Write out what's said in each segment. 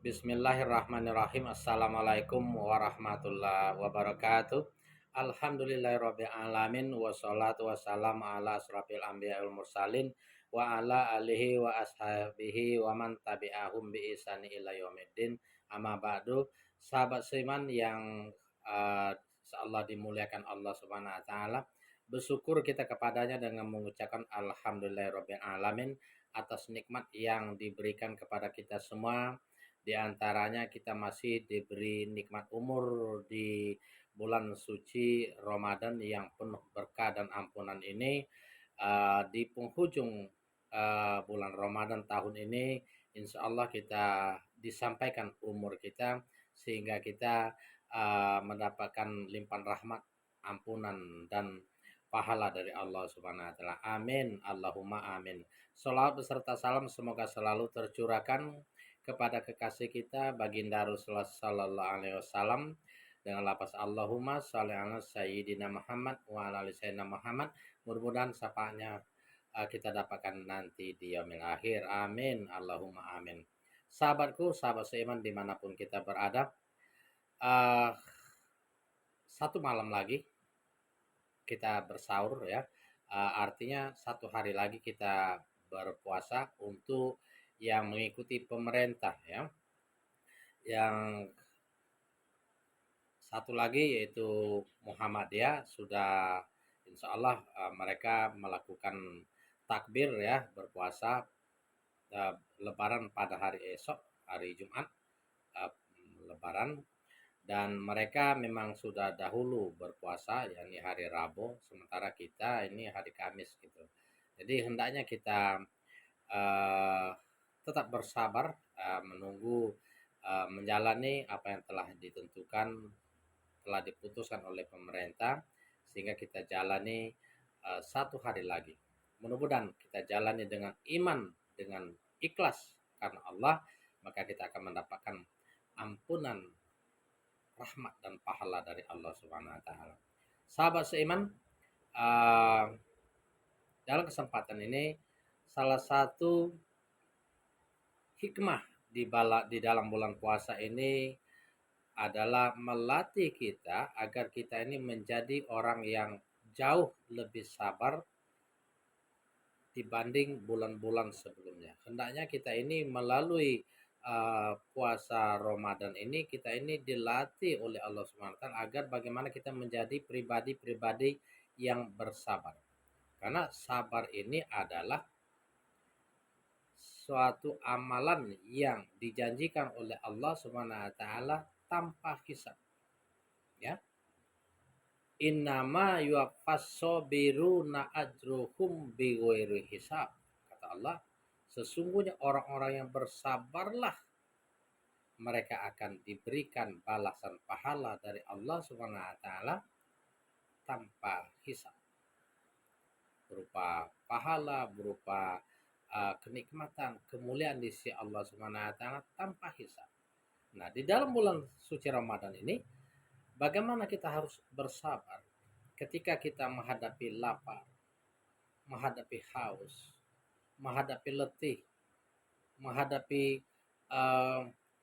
Bismillahirrahmanirrahim. Assalamualaikum warahmatullahi wabarakatuh. Alhamdulillahirabbil alamin wassalatu wassalamu ala asrofil anbiya'i wal mursalin wa ala alihi wa ashabihi wa man tabi'ahum bi ihsani ila yaumiddin. Amma ba'du. Sahabat seiman yang insyaallah dimuliakan Allah Subhanahu wa taala. Bersyukur kita kepadanya dengan mengucapkan alhamdulillahirabbil alamin atas nikmat yang diberikan kepada kita semua. Di antaranya kita masih diberi nikmat umur di bulan suci Ramadan yang penuh berkah dan ampunan ini. Di penghujung bulan Ramadan tahun ini, insya Allah kita disampaikan umur kita sehingga kita mendapatkan limpahan rahmat, ampunan dan pahala dari Allah Subhanahu wa taala. Amin. Allahumma amin. Shalawat beserta salam semoga selalu tercurahkan kepada kekasih kita baginda Rasulullah sallallahu alaihi wasallam dengan lafaz Allahumma shalli ala sayyidina Muhammad wa ala ali sayyidina Muhammad. Mudah-mudahan syafaatnya kita dapatkan nanti di yaumil akhir. Amin. Allahumma amin. Sahabatku, sahabat seiman dimanapun kita berada, satu malam lagi kita bersahur ya. Artinya satu hari lagi kita berpuasa untuk yang mengikuti pemerintah ya. Yang satu lagi yaitu Muhammadiyah sudah insya Allah mereka melakukan takbir ya, berpuasa lebaran pada hari esok, hari Jumat lebaran, dan mereka memang sudah dahulu berpuasa yakni hari Rabu, sementara kita ini hari Kamis gitu. Jadi hendaknya kita tetap bersabar menunggu menjalani apa yang telah ditentukan, telah diputuskan oleh pemerintah, sehingga kita jalani satu hari lagi. Mudah-mudahan kita jalani dengan iman, dengan ikhlas karena Allah, maka kita akan mendapatkan ampunan, rahmat dan pahala dari Allah Subhanahu wa taala. Sahabat seiman, dalam kesempatan ini salah satu hikmah di dalam bulan puasa ini adalah melatih kita agar kita ini menjadi orang yang jauh lebih sabar dibanding bulan-bulan sebelumnya. Hendaknya kita ini melalui puasa Ramadan ini, kita ini dilatih oleh Allah Subhanahu wa taala agar bagaimana kita menjadi pribadi-pribadi yang bersabar. Karena sabar ini adalah suatu amalan yang dijanjikan oleh Allah Subhanahu wa taala tanpa hisab. Ya. Innama yuwaffas sabiruna ajruhum bighairi hisab. Kata Allah, sesungguhnya orang-orang yang bersabarlah mereka akan diberikan balasan pahala dari Allah Subhanahu wa taala tanpa hisab. Berupa pahala, berupa kenikmatan, kemuliaan di sisi Allah Subhanahu wa taala tanpa hisab. Nah, di dalam bulan suci Ramadan ini bagaimana kita harus bersabar ketika kita menghadapi lapar, menghadapi haus, menghadapi letih, menghadapi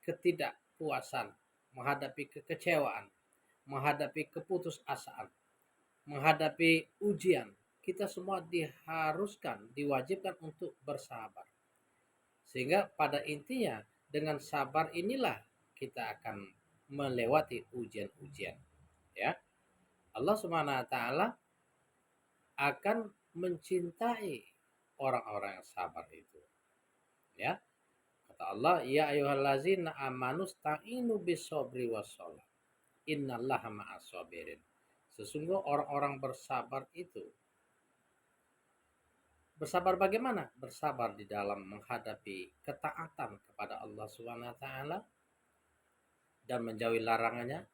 ketidakpuasan, menghadapi kekecewaan, menghadapi keputusasaan, menghadapi ujian. Kita semua diharuskan, diwajibkan untuk bersabar. Sehingga pada intinya dengan sabar inilah kita akan melewati ujian-ujian. Ya. Allah Subhanahu wa taala akan mencintai orang-orang yang sabar itu. Ya. Kata Allah, ya ayyuhallazina amanu sta'inu bis-sabri was-shalah. Innallaha ma'as sabirin. Sesungguhnya orang-orang bersabar itu. Bersabar bagaimana? Bersabar di dalam menghadapi ketaatan kepada Allah Subhanahu wa taala dan menjauhi larangannya.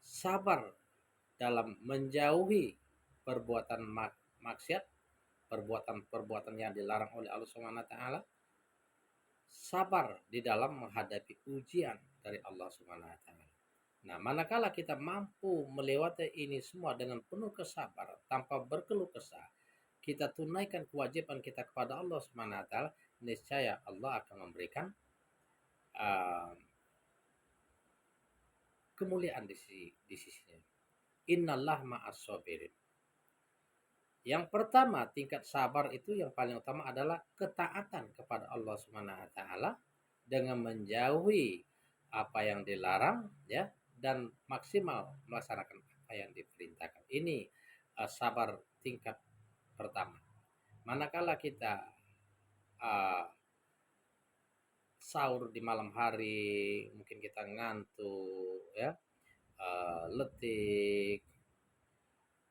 Sabar dalam menjauhi perbuatan maksiat, perbuatan-perbuatan yang dilarang oleh Allah Subhanahu wa taala. Sabar di dalam menghadapi ujian dari Allah Subhanahu wa taala. Nah, manakala kita mampu melewati ini semua dengan penuh kesabaran, tanpa berkeluh kesah, kita tunaikan kewajiban kita kepada Allah Subhanahu wa taala, niscaya Allah akan memberikan kemuliaan di sisinya. Innallah ma'as sabirin. Yang pertama, tingkat sabar itu yang paling utama adalah ketaatan kepada Allah Subhanahu wa taala dengan menjauhi apa yang dilarang ya dan maksimal melaksanakan apa yang diperintahkan. Ini sabar tingkat pertama. Manakala kita uh, sahur di malam hari, mungkin kita ngantuk ya, letih.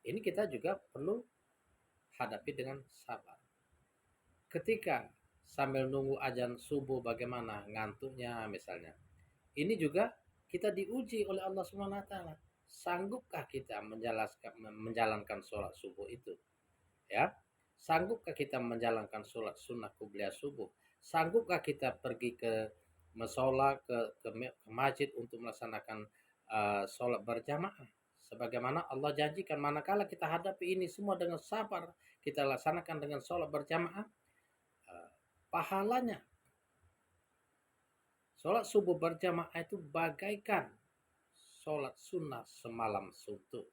Ini kita juga perlu hadapi dengan sabar. Ketika sambil nunggu azan subuh bagaimana ngantuknya misalnya. Ini juga kita diuji oleh Allah Subhanahu wa taala. Sanggupkah kita menjalankan sholat subuh itu? Ya. Sanggupkah kita menjalankan sholat sunnah kubliyah subuh? Sanggupkah kita pergi ke musola ke masjid untuk melaksanakan sholat berjamaah? Sebagaimana Allah janjikan manakala kita hadapi ini semua dengan sabar, kita laksanakan dengan sholat berjamaah, pahalanya sholat subuh berjamaah itu bagaikan sholat sunnah semalam suntuk.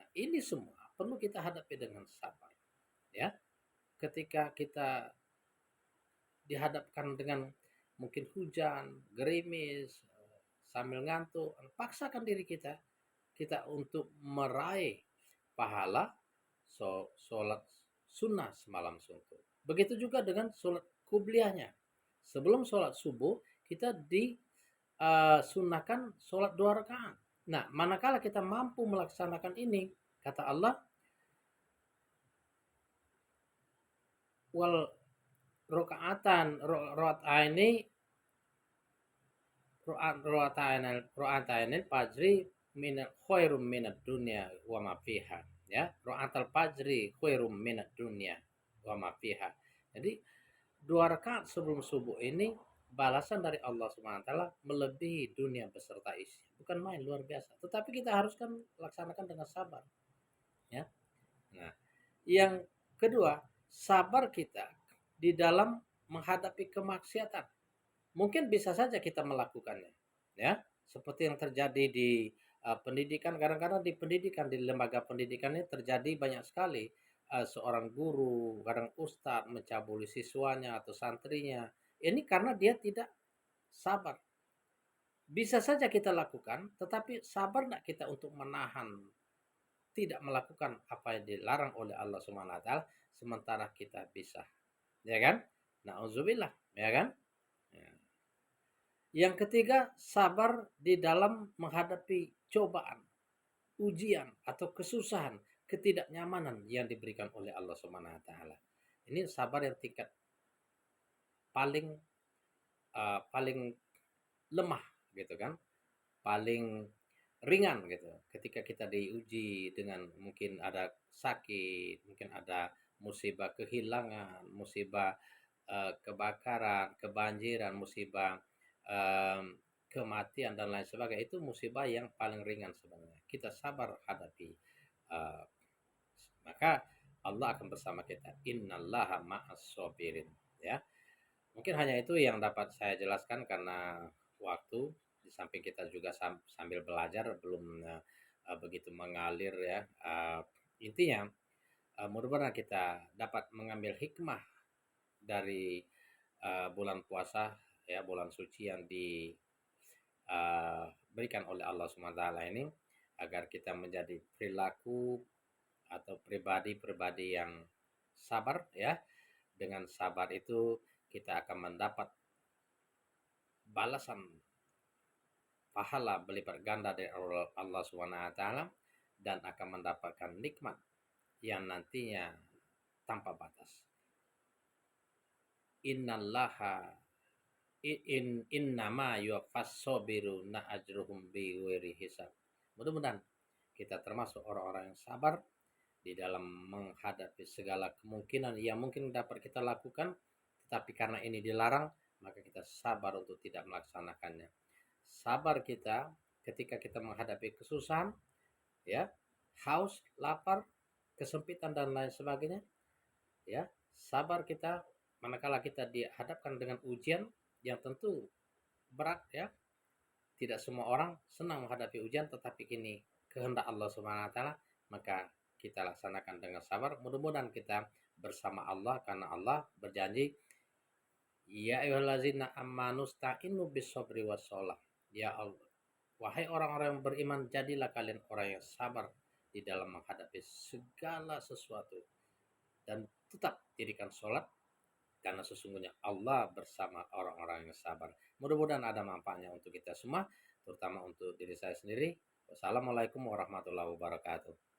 Nah ini semua perlu kita hadapi dengan sabar. Ya, ketika kita dihadapkan dengan mungkin hujan, gerimis, sambil ngantuk, paksakan diri kita untuk meraih pahala sholat sunnah semalam suntuk. Begitu juga dengan sholat kubliyahnya. Sebelum sholat subuh kita disunahkan sholat 2 rakaat. Nah, manakala kita mampu melaksanakan ini, kata Allah, wal rokaatan roataini roataini fajri min khairum minad dunya wa ma fiha, ya. Roatal fajri khairum minad dunya wa ma fiha. Jadi 2 rakaat sebelum subuh ini balasan dari Allah Subhanahu wa taala melebihi dunia beserta isi. Bukan main, luar biasa. Tetapi kita harus kan laksanakan dengan sabar, ya. Nah, yang kedua, sabar kita di dalam menghadapi kemaksiatan. Mungkin bisa saja kita melakukannya, ya. Seperti yang terjadi di pendidikan, kadang-kadang di pendidikan, di lembaga pendidikan ini terjadi banyak sekali seorang guru, kadang ustadz mencabuli siswanya atau santrinya. Ini karena dia tidak sabar. Bisa saja kita lakukan, tetapi sabar enggak kita untuk menahan tidak melakukan apa yang dilarang oleh Allah Subhanahu wa taala sementara kita bisa. Ya kan? Nauzubillah, ya kan? Ya. Yang ketiga, sabar di dalam menghadapi cobaan, ujian atau kesusahan, ketidaknyamanan yang diberikan oleh Allah Subhanahu wa taala. Ini sabar yang tingkat paling paling lemah gitu kan. Paling ringan gitu. Ketika kita diuji dengan mungkin ada sakit, mungkin ada musibah kehilangan, musibah kebakaran, kebanjiran, musibah kematian dan lain sebagainya, itu musibah yang paling ringan sebenarnya. Kita sabar hadapi, uh, maka Allah akan bersama kita. Innallaha ma'as sabirin, ya. Mungkin hanya itu yang dapat saya jelaskan karena waktu. Di samping kita juga sambil belajar belum begitu mengalir ya. Intinya mudah-mudahan kita dapat mengambil hikmah dari bulan puasa ya, bulan suci yang diberikan oleh Allah SWT ini, agar kita menjadi perilaku atau pribadi-pribadi yang sabar ya. Dengan sabar itu kita akan mendapat balasan pahala berlipat ganda dari Allah SWT dan akan mendapatkan nikmat yang nantinya tanpa batas. Innama yuwaffas sabiruna ajruhum bighairi hisab. Mudah-mudahan kita termasuk orang-orang yang sabar di dalam menghadapi segala kemungkinan yang mungkin dapat kita lakukan, tetapi karena ini dilarang, maka kita sabar untuk tidak melaksanakannya. Sabar kita ketika kita menghadapi kesusahan, ya, haus, lapar, kesempitan dan lain sebagainya, ya. Sabar kita manakala kita dihadapkan dengan ujian yang tentu berat, ya. tidak semua orang senang menghadapi ujian, tetapi ini kehendak Allah Subhanahu wa taala, maka kita laksanakan dengan sabar. Mudah-mudahan kita bersama Allah karena Allah berjanji, ya ayyuhallazina amanu sta'inu bis-sabri was-shalah. Ya Allah, wahai orang-orang yang beriman, jadilah kalian orang yang sabar di dalam menghadapi segala sesuatu dan tetap dirikan sholat karena sesungguhnya Allah bersama orang-orang yang sabar. Mudah-mudahan ada manfaatnya untuk kita semua, terutama untuk diri saya sendiri. Wassalamualaikum warahmatullahi wabarakatuh.